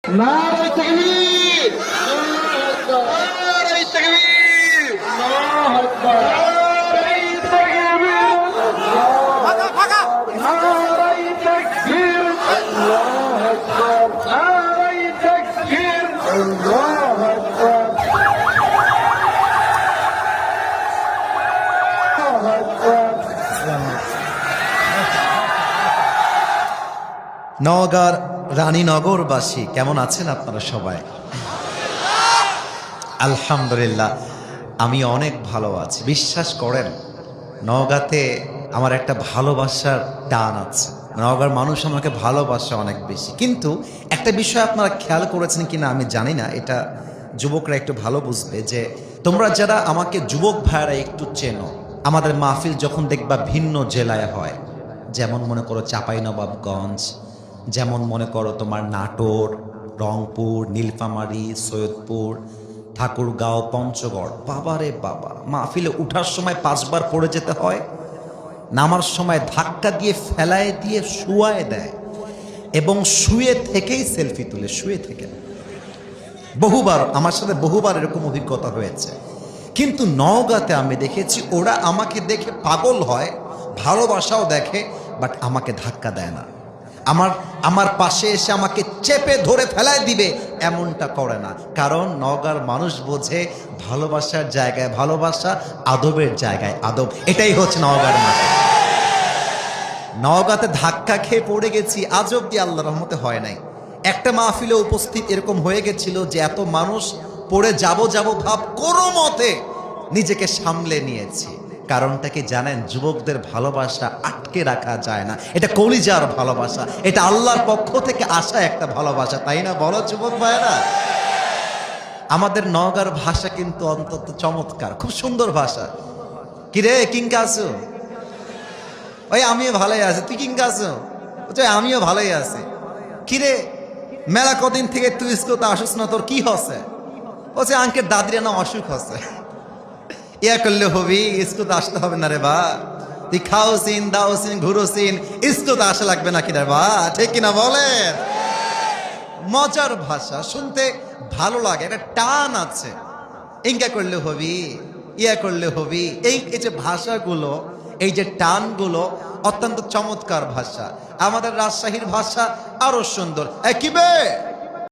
নারে তাকবীর, নারে তাকবীর, আল্লাহু আকবার, নারে তাকবীর, ফাঁকা ফাঁকা, নারে তাকবীর, আল্লাহু আকবার, নারে তাকবীর, আল্লাহু আকবার, আল্লাহু আকবার। নওগাঁর রানীনগরবাসী কেমন আছেন আপনারা সবাই? আলহামদুলিল্লাহ, আমি অনেক ভালো আছি। বিশ্বাস করেন, নওগাঁতে আমার একটা ভালোবাসার টান আছে। নওগাঁর মানুষ আমাকে ভালোবাসে অনেক বেশি। কিন্তু একটা বিষয় আপনারা খেয়াল করেছেন কিনা আমি জানি না, এটা যুবকরা একটু ভালো বুঝবে, যে তোমরা যারা আমাকে যুবক ভাইয়েরা একটু চেনো, আমাদের মাহফিল যখন দেখবা ভিন্ন জেলায় হয়, যেমন মনে করো চাঁপাইনবাবগঞ্জ, যেমন মনে করো তোমার নাটোর, রংপুর, নীলফামারী, সৈয়দপুর, ঠাকুরগাঁও, পঞ্চগড়, বাবারে বাবা, মাহফিলে উঠার সময় 5 বার পড়ে যেতে হয়, নামার সময় ধাক্কা দিয়ে ফেলায় দিয়ে শুয়ায় দেয়, এবং শুয়ে থেকেই সেলফি তুলে, শুয়ে থেকে। বহুবার আমার সাথে বহুবার এরকম অভিজ্ঞতা হয়েছে। কিন্তু নওগাঁতে আমি দেখেছি ওরা আমাকে দেখে পাগল হয়, ভালোবাসাও দেখে, বাট আমাকে ধাক্কা দেয় না। আমার পাশে এসে আমাকে চেপে ধরে ফেলায় দিবে এমনটা করে না। কারণ নওগাঁর মানুষ বোঝে ভালোবাসার জায়গায় ভালোবাসা, আদবের জায়গায় আদব। এটাই হচ্ছে নওগাঁর মাটি। নওগাঁতে ধাক্কা খেয়ে পড়ে গেছি, আজ অব্দি আল্লাহর রহমতে হয় নাই। একটা মাহফিলে উপস্থিত এরকম হয়ে গেছিল যে এত মানুষ পড়ে যাব ভাব কোনো মতে নিজেকে সামলে নিয়েছি। কারণটা কি জানেন? যুবকদের ভালোবাসা আটকে রাখা যায় না। এটা কলিজার ভালোবাসা, এটা আল্লাহর পক্ষ থেকে আসা একটা ভালোবাসা, তাই না? বলো যুবক ভাইরা। আমাদের নওগাঁর ভাষা কিন্তু অন্তত চমৎকার, খুব সুন্দর ভাষা। কিরে কিংকা আছো? ওই আমিও ভালোই আছি, তুই কিংকা আছো? আমিও ভালোই আছি। কিরে মেলা কদিন থেকে তুই স্কুলে আসিস না, তোর কি হচ্ছে? বলছে আঙ্কেল দাদির না অসুখ হচ্ছে। ইয়া করলে হবি, স্কুলে আসতে হবে না রে বা, তুই খাওসিন দাওসিন ঘুরোসিন, স্কুলে আসা লাগবে নাকি রে বা, ঠিক কিনা বলেন? মজার ভাষা, শুনতে ভালো লাগে, একটা টান আছে। ইঙ্কা করলে হবি, ইয়া করলে হবি, এই যে ভাষাগুলো, এই যে টানগুলো অত্যন্ত চমৎকার ভাষা। আমাদের রাজশাহীর ভাষা আরো সুন্দর। কি বে